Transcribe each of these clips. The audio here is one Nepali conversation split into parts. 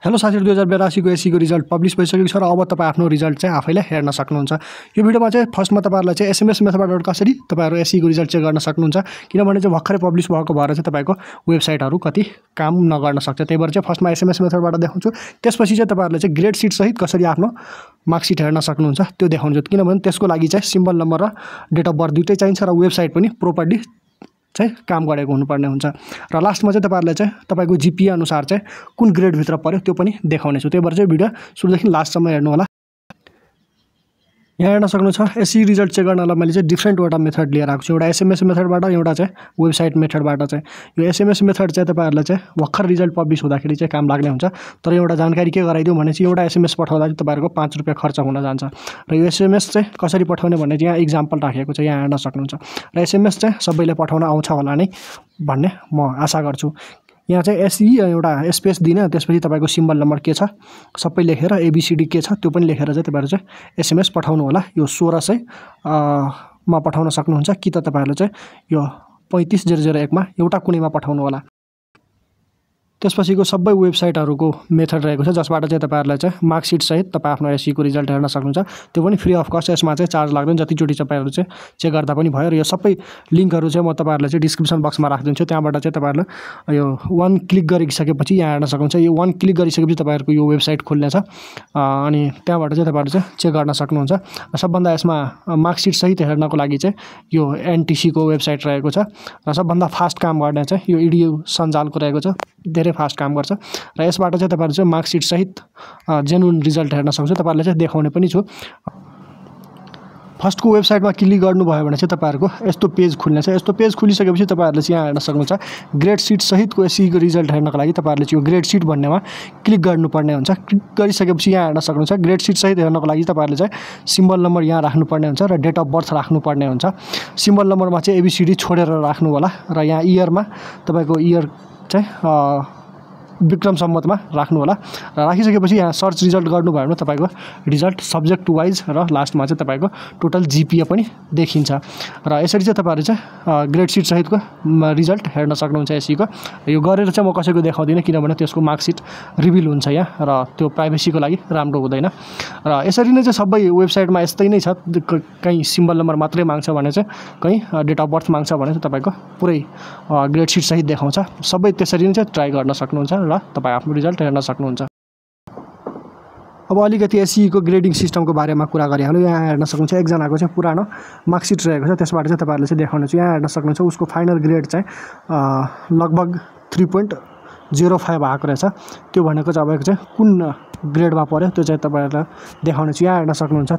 हेलो साथीहरु 2082 को एससी को रिजल्ट पब्लिश भइसकेको छ र अब तपाई आफ्नो रिजल्ट चाहिँ आफैले हेर्न सक्नुहुन्छ। यो भिडियोमा चाहिँ फर्स्टमा तपाईहरुलाई चाहिँ एसएमएस मेथडबाट कसरी तपाईहरु एससी को रिजल्ट चेक गर्न सक्नुहुन्छ, किनभने चाहिँ भर्खरै पब्लिश भएको भएर चाहिँ तपाईको वेबसाइटहरु कति काम नगर्न सक्छ। त्यही भएर चाहिँ फर्स्टमा एसएमएस मेथडबाट देखाउँछु, त्यसपछि चाहिँ तपाईहरुले चाहिँ ग्रेड सिट सहित कसरी आफ्नो मार्कसिट हेर्न सक्नुहुन्छ त्यो देखाउँछु। किनभने त्यसको लागि चाहिँ सिम्बल नम्बर र डेट अफ बर्थ दुईटै चाहिन्छ र वेबसाइट पनि प्रोपरली चाहिँ काम गरेको हुनुपर्ने हुन्छ। र लास्टमा चाहिँ तपाईहरुले चाहिँ तपाईको जीपीए अनुसार चाहिँ कुन ग्रेड भित्र पर्यो त्यो पनि देखाउने छु। त्यही भएर चाहिँ भिडियो सुरुदेखि लास्टसम्म हेर्नु होला। यहाँ हेर्न सक्नुहुन्छ एससी रिजल्ट चेक गर्नलाई मैले चाहिँ डिफ्रेन्ट वटा मेथड लिएर आएको छु। एउटा एसएमएस मेथडबाट, एउटा चाहिँ वेबसाइट मेथडबाट चाहिँ। यो एसएमएस मेथड चाहिँ तपाईहरुलाई चाहिँ भर्खर रिजल्ट पब्लिश हुँदाखेरि चाहिँ काम लाग्ने हुन्छ। तर एउटा जानकारी के गराइदिउँ भने चाहिँ एउटा एसएमएस पठाउँदा चाहिँ तपाईहरुको 5 रुपैयाँ खर्च हुन जान्छ। र यो एसएमएस चाहिँ कसरी पठाउने भन्ने चाहिँ यहाँ एक्जाम्पल राखेको छ, यहाँ हेर्न सक्नुहुन्छ। र एसएमएस चाहिँ सबैले पठाउन आउँछ होला नै भन्ने म आशा गर्छु। यहाँ चाहिँ एसई एउटा स्पेस दिन, त्यसपछि तपाईको सिम्बल नम्बर के छ सबै लेखेर एबीसीडी के छ त्यो पनि लेखेर चाहिँ तपाईहरु चाहिँ एसएमएस पठाउनु होला। यो 1600 मा पठाउन सक्नुहुन्छ कि त तपाईहरुले चाहिँ यो 35001 मा एउटा कुनैमा पठाउनु होला। त्यसपछिको सबै वेबसाइटहरुको मेथड रहेको छ जसबाट चाहिँ तपाईहरुलाई चाहिँ मार्कसिट सहित तपाई आफ्नो एससी को रिजल्ट हेर्न सक्नुहुन्छ। त्यो पनि फ्री अफ कस्ट, यसमा चाहिँ चार्ज लाग्दैन, जतिचोटी तपाईहरु चाहिँ चेक गर्दा पनि भयो। र यो सबै लिंकहरु चाहिँ म तपाईहरुलाई चाहिँ डिस्क्रिप्सन बक्समा राखिदिन्छु। त्यहाँबाट चाहिँ तपाईहरुले यो 1 क्लिक गरिसकेपछि यहाँ हेर्न सक्नुहुन्छ। यो 1 क्लिक गरिसकेपछि तपाईहरुको यो वेबसाइट खुल्नेछ अनि त्यहाँबाट चाहिँ तपाईहरु चाहिँ चेक गर्न सक्नुहुन्छ। सबभन्दा यसमा मार्कसिट सहित हेर्नको लागि चाहिँ यो एनटीसी को वेबसाइट रहेको छ र सबभन्दा फास्ट काम गर्ने चाहिँ यो इडियू सञ्जालको रहेको छ, धेरै फास्ट काम गर्छ। र यसबाट चाहिँ तपाईहरु चाहिँ मार्कसिट सहित जेन्युइन रिजल्ट हेर्न सक्नुहुन्छ। तपाईहरुले चाहिँ देखाउने पनि छु। फर्स्टको वेबसाइटमा क्लिक गर्नुभयो भने चाहिँ तपाईहरुको यस्तो पेज खुल्नेछ। यस्तो पेज खुलिसकेपछि तपाईहरुले चाहिँ यहाँ हेर्न सक्नुहुन्छ ग्रेड सिट सहितको एससी को रिजल्ट हेर्नको लागि तपाईहरुले चाहिँ यो ग्रेड सिट भन्नेमा क्लिक गर्नुपर्ने हुन्छ। क्लिक गरिसकेपछि यहाँ हेर्न सक्नुहुन्छ ग्रेड सिट सहित हेर्नको लागि तपाईहरुले चाहिँ सिम्बल नम्बर यहाँ राख्नुपर्ने हुन्छ र डेट अफ बर्थ राख्नुपर्ने हुन्छ। सिम्बल नम्बरमा चाहिँ एबीसीडी छोडेर राख्नु होला र यहाँ इयरमा तपाईको इयर चाहिँ विक्रम सम्मतमा राख्नु होला। र राखिसकेपछि यहाँ सर्च रिजल्ट गर्नुभयो भने तपाईको रिजल्ट सब्जेक्ट वाइज र लास्टमा चाहिँ तपाईको टोटल जीपीए पनि देखिन्छ। र यसरी चाहिँ तपाईहरु चाहिँ ग्रेड सिट सहितको रिजल्ट हेर्न सक्नुहुन्छ एससी को। यो गरेर चाहिँ म कसैको देखाउँदिन किनभने त्यसको मार्कसिट रिभिल हुन्छ यहाँ र त्यो प्राइभेसीको लागि राम्रो हुँदैन। र यसरी नै चाहिँ सबै वेबसाइटमा यस्तै नै छ। कहीं सिम्बल नम्बर मात्रै माग्छ भने चाहिँ कहीं डेट अफ बर्थ माग्छ भने चाहिँ तपाईको पुरै ग्रेड सिट सहित देखाउँछ। सबै त्यसरी नै चाहिँ ट्राई गर्न सक्नुहुन्छ र तपाई आफ्नो रिजल्ट हेर्न सक्नुहुन्छ। अब अलिकति एससी को ग्रेडिङ सिस्टमको बारेमा कुरा गरिहाल्नु। यहाँ हेर्न सक्नुहुन्छ एकजनाको चाहिँ पुरानो मार्कसिट रहेको छ, त्यसबाट चाहिँ तपाईहरुले चाहिँ देखाउनु छ। यहाँ हेर्न सक्नुहुन्छ उसको फाइनल ग्रेड चाहिँ लगभग 3.05 आएको रहेछ। त्यो भनेको चाहिँ अब चाहिँ कुन ग्रेडमा पर्यो त्यो चाहिँ तपाईहरुलाई देखाउनु छ। यहाँ हेर्न सक्नुहुन्छ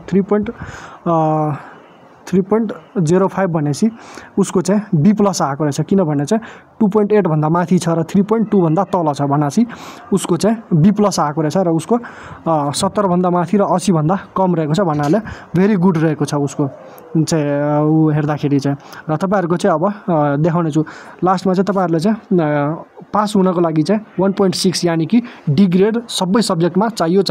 3.05 भनेपछि उसको चाहिँ बी प्लस आएको रहेछ, किनभने चाहिँ 2.8 भन्दा माथि छ र 3.2 भन्दा तल छ भनेपछि उसको चाहिँ बी प्लस आएको रहेछ। र उसको 70 भन्दा माथि र 80 भन्दा कम रहेको छ भन्नाले भेरी गुड रहेको छ उसको चाहिँ उ हेर्दाखेरि चाहिँ। र तपाईहरुको चाहिँ अब देखाउने छु। लास्टमा चाहिँ तपाईहरुले चाहिँ पास हुनको लागि चाहिँ 1.6 यानी कि डी ग्रेड सबै सब्जेक्टमा चाहियो।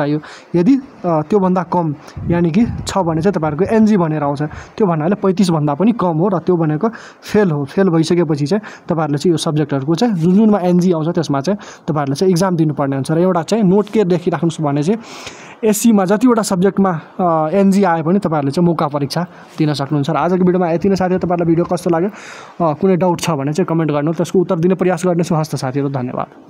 यदि त्यो भन्दा कम यानी कि छ भने चाहिँ तपाईहरुको एनजी भनेर आउँछ। त्यो भन्नाले 35 भन्दा पनि कम हो र त्यो भनेको फेल हो। फेल भइसकेपछि चाहिँ तपाईहरुले चाहिँ यो सब्जेक्टहरुको चाहिँ जुनमा एनजी आउँछ त्यसमा चाहिँ तपाईहरुले चाहिँ एक्जाम दिनुपर्ने हुन्छ। र एउटा चाहिँ नोट के लेखिराख्नुस् भने चाहिँ एससी मा जतिवटा सब्जेक्टमा एनजी आए पनि तपाईहरुले चाहिँ मौका परीक्षा दिन सक्नुहुन्छ। र आजको भिडियोमा यति नै साथीहरु। तपाईहरुलाई भिडियो कस्तो लाग्यो कुनै डाउट छ भने चाहिँ कमेन्ट गर्नु, त्यसको उत्तर दिने प्रयास गर्नेछु। हस्त साथीहरु, धन्यवाद।